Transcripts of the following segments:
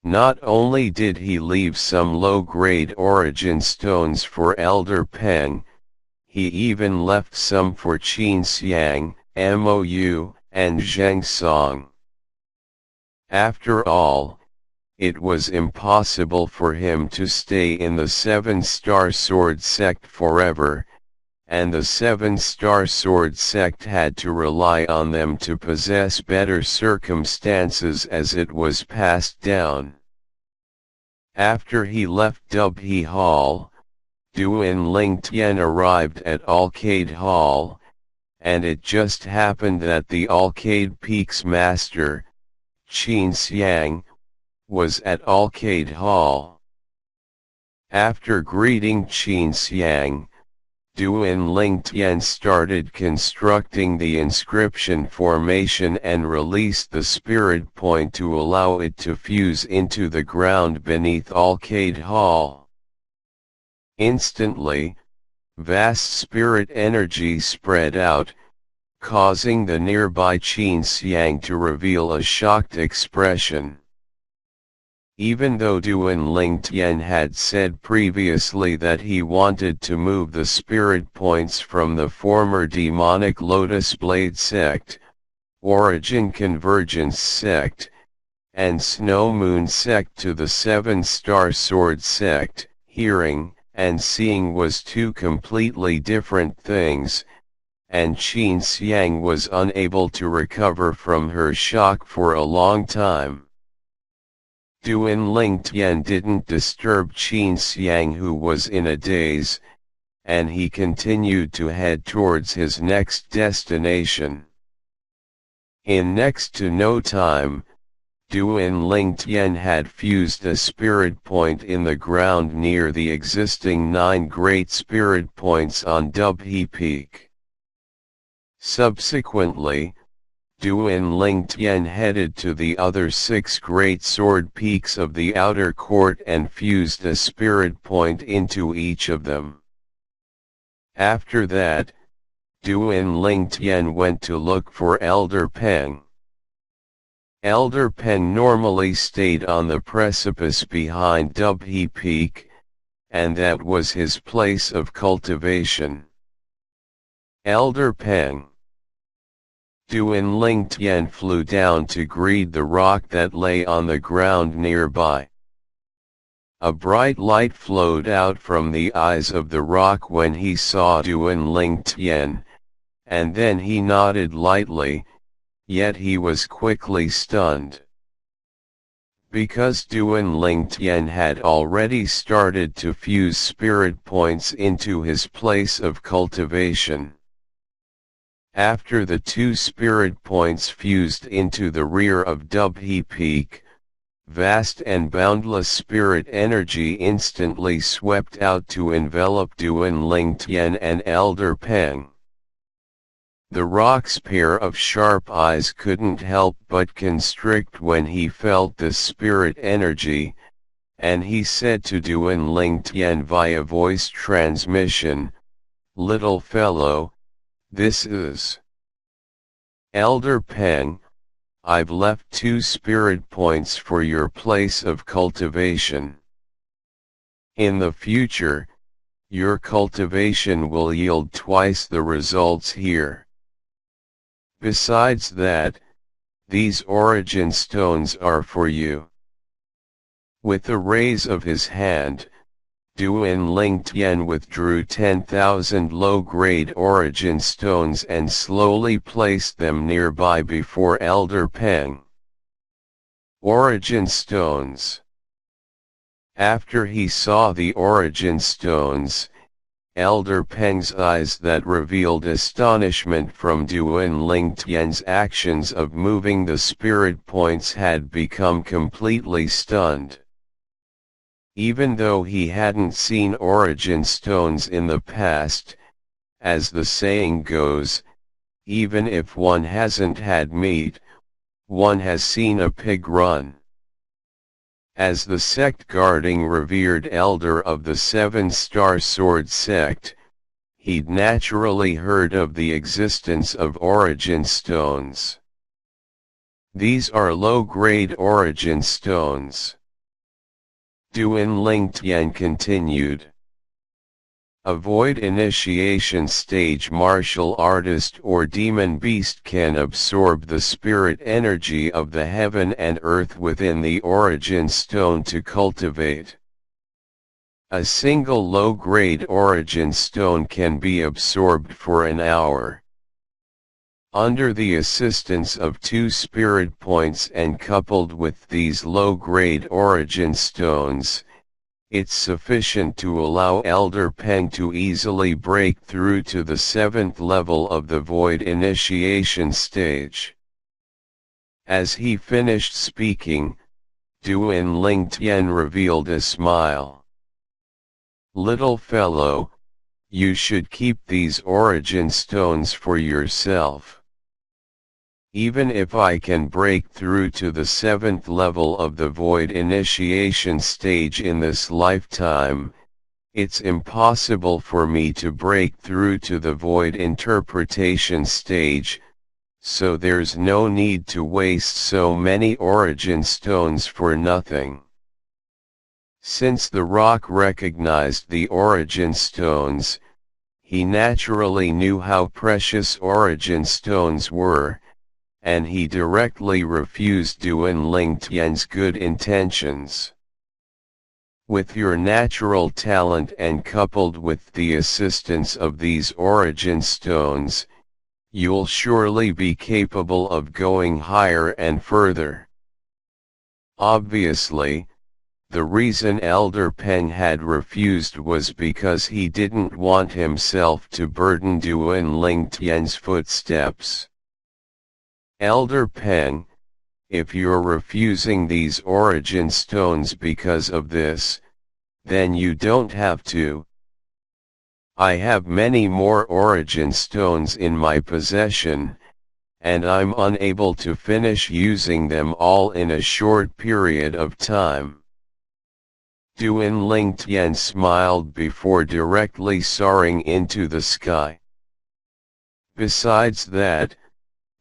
Not only did he leave some low-grade origin stones for Elder Peng, he even left some for Qin Xiang, Mou, and Zheng Song. After all, it was impossible for him to stay in the Seven-Star Sword sect forever, and the Seven-Star Sword sect had to rely on them to possess better circumstances as it was passed down. After he left Dubhe Hall, Duan Lingtian arrived at Alcade Hall, and it just happened that the Alcade Peaks master, Qin Xiang, was at Alcade Hall. After greeting Qin Xiang, Duan Lingtian started constructing the inscription formation and released the spirit point to allow it to fuse into the ground beneath Alcade Hall. Instantly, vast spirit energy spread out, causing the nearby Qin Xiang to reveal a shocked expression. Even though Duan Lingtian had said previously that he wanted to move the spirit points from the former demonic Lotus Blade sect, Origin Convergence sect, and Snow Moon sect to the Seven-Star Sword sect, hearing and seeing was two completely different things, and Qin Xiang was unable to recover from her shock for a long time. Duan Lingtian didn't disturb Qin Xiang, who was in a daze, and he continued to head towards his next destination. In next to no time, Duan Lingtian had fused a spirit point in the ground near the existing 9 great spirit points on Dubhe Peak. Subsequently, Duan Lingtian headed to the other 6 great sword peaks of the outer court and fused a spirit point into each of them. After that, Duan Lingtian went to look for Elder Peng. Elder Peng normally stayed on the precipice behind Dubhe Peak, and that was his place of cultivation. Elder Peng. Duan Lingtian flew down to greet the rock that lay on the ground nearby. A bright light flowed out from the eyes of the rock when he saw Duan Lingtian, and then he nodded lightly, yet he was quickly stunned. Because Duan Lingtian had already started to fuse spirit points into his place of cultivation. After the 2 spirit points fused into the rear of Dubhe Peak, vast and boundless spirit energy instantly swept out to envelop Duan Lingtian and Elder Peng. The rock's pair of sharp eyes couldn't help but constrict when he felt the spirit energy, and he said to Duan Lingtian via voice transmission, "Little fellow, this is Elder Peng. I've left 2 spirit points for your place of cultivation. In the future, your cultivation will yield twice the results here. Besides that, these origin stones are for you." With a raise of his hand, Duan Lingtian withdrew 10,000 low-grade origin stones and slowly placed them nearby before Elder Peng. Origin stones. After he saw the origin stones, Elder Peng's eyes that revealed astonishment from Duan Lingtian's actions of moving the spirit points had become completely stunned. Even though he hadn't seen origin stones in the past, as the saying goes, even if one hasn't had meat, one has seen a pig run. As the sect guarding revered elder of the Seven-Star Sword sect, he'd naturally heard of the existence of origin stones. These are low-grade origin stones. Duan Ling Tian continued. Avoid initiation stage. Martial artist or demon beast can absorb the spirit energy of the heaven and earth within the origin stone to cultivate. A single low-grade origin stone can be absorbed for an hour. Under the assistance of 2 spirit points and coupled with these low-grade origin stones, it's sufficient to allow Elder Peng to easily break through to the 7th level of the void initiation stage. As he finished speaking, Duan Ling Tian revealed a smile. Little fellow, you should keep these origin stones for yourself. Even if I can break through to the 7th level of the void initiation stage in this lifetime, it's impossible for me to break through to the void interpretation stage, so there's no need to waste so many origin stones for nothing. Since the rock recognized the origin stones, he naturally knew how precious origin stones were, and he directly refused Duan Ling Tian's good intentions. With your natural talent and coupled with the assistance of these origin stones, you'll surely be capable of going higher and further. Obviously, the reason Elder Peng had refused was because he didn't want himself to burden Duan Ling Tian's footsteps. Elder Peng, if you're refusing these origin stones because of this, then you don't have to. I have many more origin stones in my possession, and I'm unable to finish using them all in a short period of time. Duan Ling Tian smiled before directly soaring into the sky. Besides that,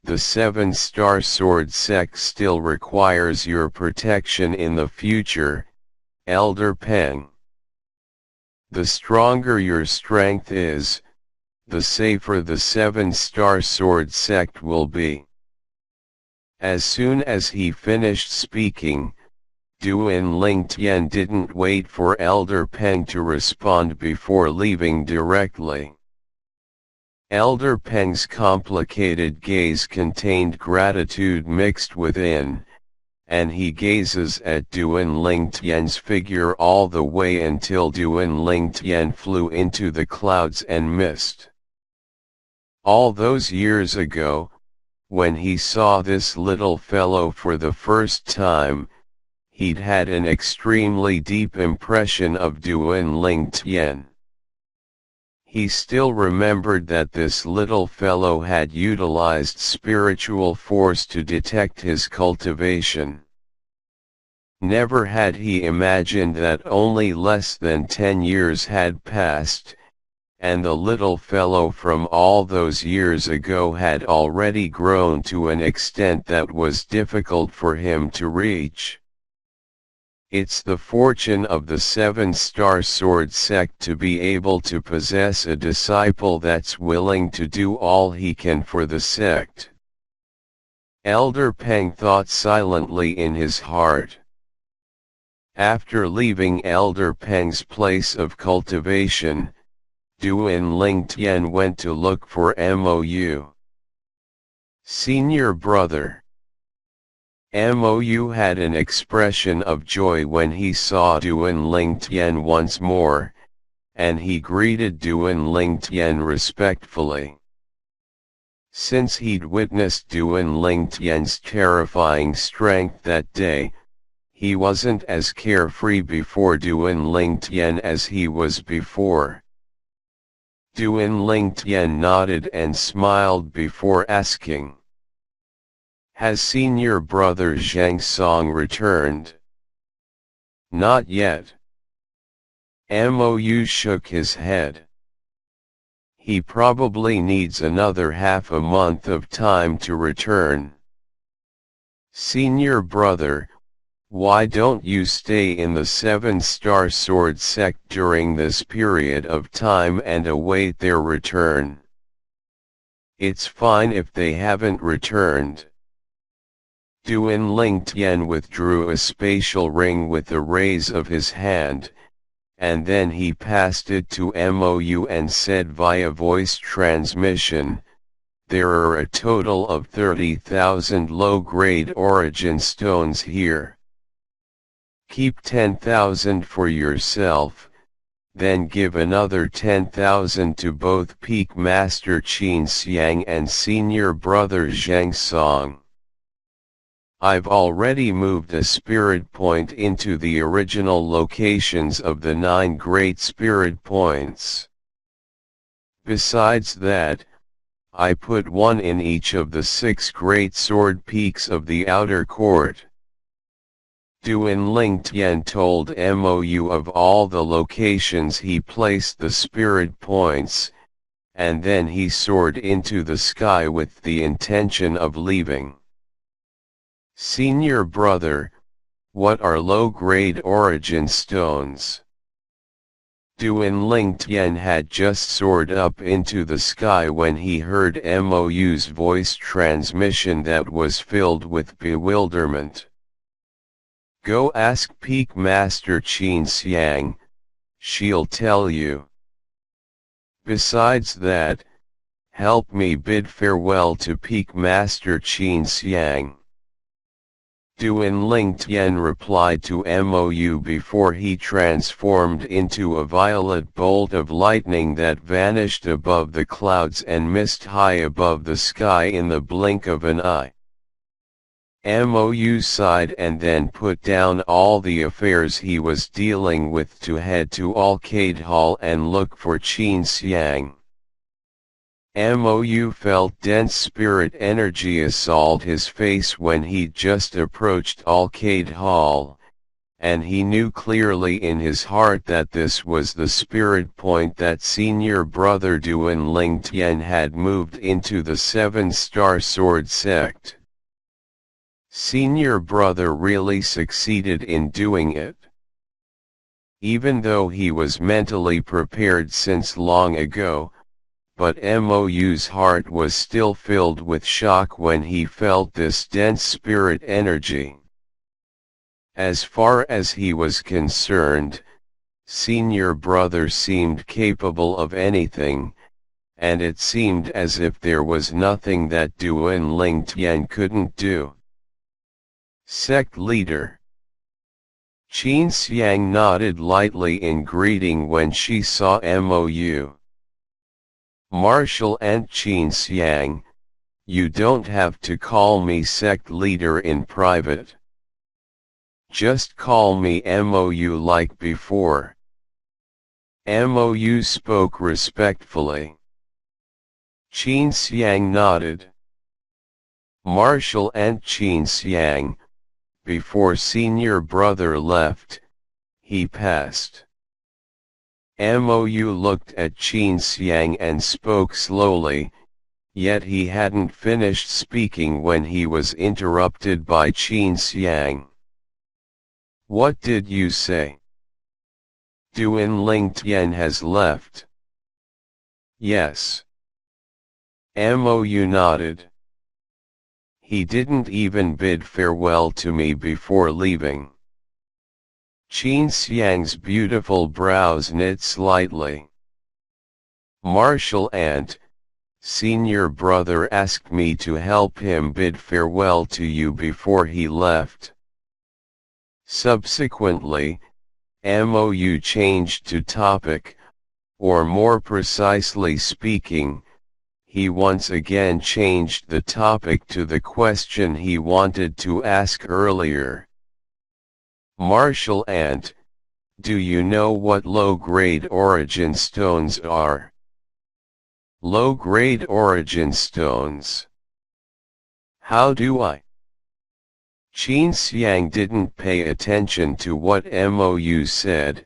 the 7-star sword sect still requires your protection in the future, Elder Peng. The stronger your strength is, the safer the 7-star sword sect will be. As soon as he finished speaking, Duan Ling Tian didn't wait for Elder Peng to respond before leaving directly. Elder Peng's complicated gaze contained gratitude mixed within, and he gazes at Duan Ling Tian's figure all the way until Duan Ling Tian flew into the clouds and mist. All those years ago, when he saw this little fellow for the first time, he'd had an extremely deep impression of Duan Ling Tian. He still remembered that this little fellow had utilized spiritual force to detect his cultivation. Never had he imagined that only less than 10 years had passed, and the little fellow from all those years ago had already grown to an extent that was difficult for him to reach. It's the fortune of the 7-star sword sect to be able to possess a disciple that's willing to do all he can for the sect. Elder Peng thought silently in his heart. After leaving Elder Peng's place of cultivation, Duan Ling Tian went to look for Mou. Senior brother. Mou had an expression of joy when he saw Duan Ling Tian once more, and he greeted Duan Ling Tian respectfully. Since he'd witnessed Duan Ling Tian's terrifying strength that day, he wasn't as carefree before Duan Ling Tian as he was before. Duan Ling Tian nodded and smiled before asking, "Has senior brother Zhang Song returned?" "Not yet." Mou shook his head. "He probably needs another half a month of time to return." "Senior brother, Why don't you stay in the 7-star sword sect during this period of time and await their return? It's fine if they haven't returned. Duan Ling Tian withdrew a spatial ring with a raise of his hand, and then he passed it to Mou and said via voice transmission, "There are a total of 30,000 low-grade origin stones here. Keep 10,000 for yourself, then give another 10,000 to both Peak Master Qin Xiang and Senior Brother Zhang Song. I've already moved a spirit point into the original locations of the 9 great spirit points. Besides that, I put one in each of the 6 great sword peaks of the outer court." Duan Ling Tian told Mou of all the locations he placed the spirit points, and then he soared into the sky with the intention of leaving. "Senior brother, what are low-grade origin stones?" Duan Ling Tian had just soared up into the sky when he heard Mou's voice transmission that was filled with bewilderment. "Go ask Peak Master Qin Xiang, she'll tell you. Besides that, help me bid farewell to Peak Master Qin Xiang." Duan Ling Tian replied to Mou before he transformed into a violet bolt of lightning that vanished above the clouds and missed high above the sky in the blink of an eye. Mou sighed and then put down all the affairs he was dealing with to head to Arcade Hall and look for Qin Xiang. Mou felt dense spirit energy assault his face when he'd just approached Arcade Hall, and he knew clearly in his heart that this was the spirit point that Senior Brother Duan Ling Tian had moved into the 7-star sword sect. Senior Brother really succeeded in doing it. Even though he was mentally prepared since long ago, but Mou's heart was still filled with shock when he felt this dense spirit energy. As far as he was concerned, Senior Brother seemed capable of anything, and it seemed as if there was nothing that Duan Ling Tian couldn't do. Sect Leader. Qin Xiang nodded lightly in greeting when she saw Mou. "Martial Ant Qin Xiang, you don't have to call me Sect Leader in private. Just call me Mou like before." Mou spoke respectfully. Qin Xiang nodded. "Martial Ant Qin Xiang, before Senior Brother left, he passed." Mou looked at Qin Xiang and spoke slowly, yet he hadn't finished speaking when he was interrupted by Qin Xiang. "What did you say?" "Duan Ling Tian has left." "Yes." Mou nodded. "He didn't even bid farewell to me before leaving." Qin Xiang's beautiful brows knit slightly. "Martial Ant, Senior Brother asked me to help him bid farewell to you before he left." Subsequently, Mou changed to topic, or more precisely speaking, he once again changed the topic to the question he wanted to ask earlier. "Martial Ant, do you know what low-grade origin stones are?" "Low-grade origin stones? How do I?" Qin Xiang didn't pay attention to what Mou said,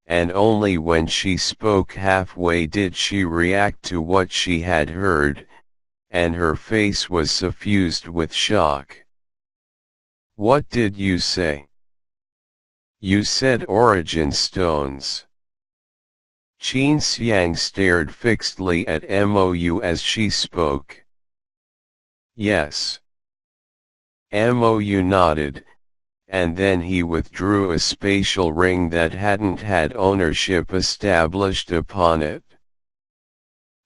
and only when she spoke halfway did she react to what she had heard, and her face was suffused with shock. "What did you say?" You said origin stones. Qin Xiang stared fixedly at Mou as she spoke. Yes. Mou nodded, and then he withdrew a spatial ring that hadn't had ownership established upon it.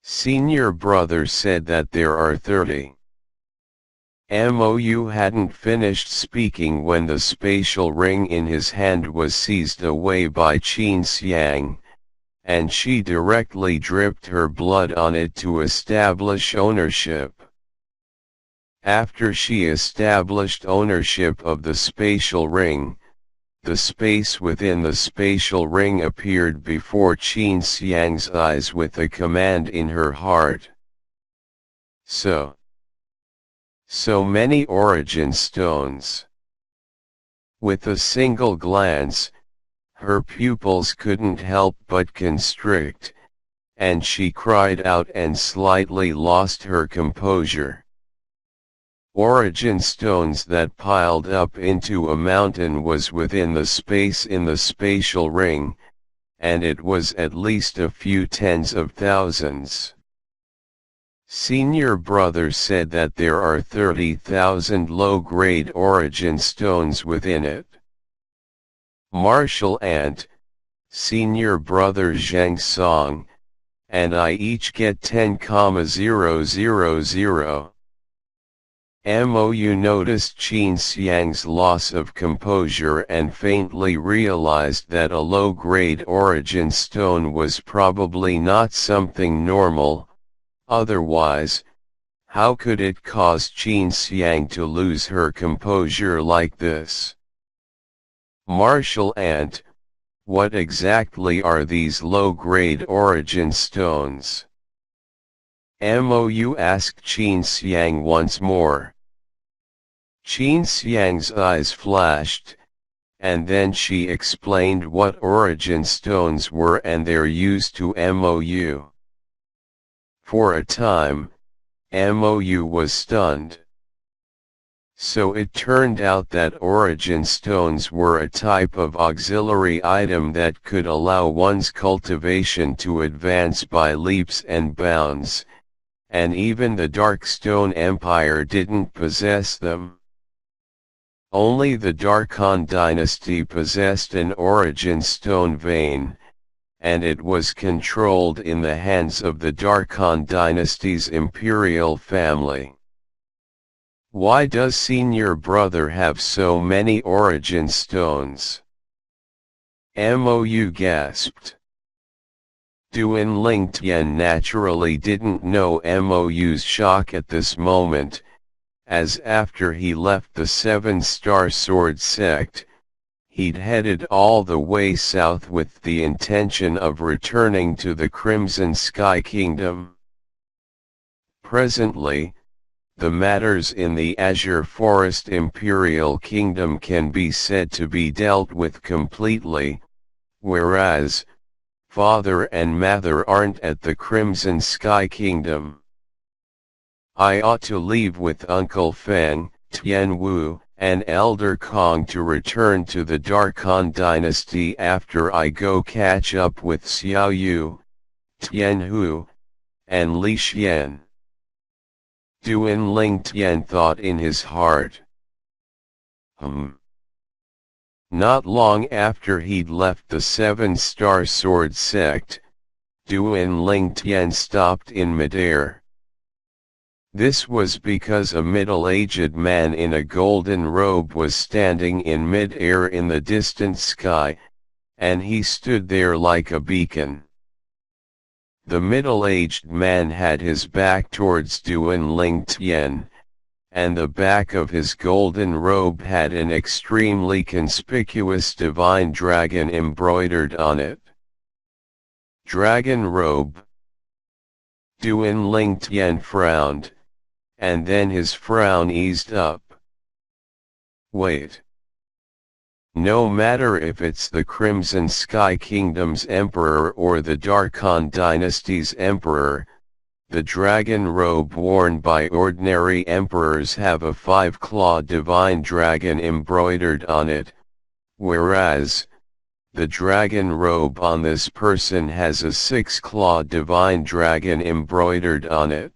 Senior brother said that there are 30. Mou hadn't finished speaking when the spatial ring in his hand was seized away by Qin Xiang, and she directly dripped her blood on it to establish ownership. After she established ownership of the spatial ring, the space within the spatial ring appeared before Qin Xiang's eyes with a command in her heart. So many origin stones. With a single glance, her pupils couldn't help but constrict, and she cried out and slightly lost her composure. Origin stones that piled up into a mountain was within the space in the spatial ring, and it was at least a few tens of thousands. Senior brother said that there are 30,000 low-grade origin stones within it. Martial Ant, Senior brother Zhang Song, and I each get 10,000. Mou noticed Qin Xiang's loss of composure and faintly realized that a low-grade origin stone was probably not something normal, otherwise, how could it cause Qin Xiang to lose her composure like this? Martial Ant, what exactly are these low-grade origin stones? Mou asked Qin Xiang once more. Qin Xiang's eyes flashed, and then she explained what origin stones were and their use to Mou. For a time, Mou was stunned. So it turned out that origin stones were a type of auxiliary item that could allow one's cultivation to advance by leaps and bounds, and even the Darkstone Empire didn't possess them. Only the Darkhan dynasty possessed an origin stone vein, and it was controlled in the hands of the Darkhan dynasty's imperial family. Why does senior brother have so many origin stones? Mou gasped. Duan Lingtian naturally didn't know Mou's shock at this moment, as after he left the Seven-Star Sword sect, he'd headed all the way south with the intention of returning to the Crimson Sky Kingdom. Presently, the matters in the Azure Forest Imperial Kingdom can be said to be dealt with completely, whereas, father and mother aren't at the Crimson Sky Kingdom. I ought to leave with Uncle Feng, Tian Wu, and Elder Kong to return to the Darkhan dynasty after I go catch up with Xiao Yu, Tian Hu, and Li Xian. Duan Lingtian thought in his heart. Not long after he'd left the Seven-Star Sword sect, Duan Lingtian stopped in midair. This was because a middle-aged man in a golden robe was standing in mid-air in the distant sky, and he stood there like a beacon. The middle-aged man had his back towards Duan Lingtian, and the back of his golden robe had an extremely conspicuous divine dragon embroidered on it. Dragon robe. Duan Lingtian frowned, and then his frown eased up. Wait. No matter if it's the Crimson Sky Kingdom's emperor or the Darkhan dynasty's emperor, the dragon robe worn by ordinary emperors have a 5-clawed divine dragon embroidered on it, whereas, the dragon robe on this person has a 6-clawed divine dragon embroidered on it.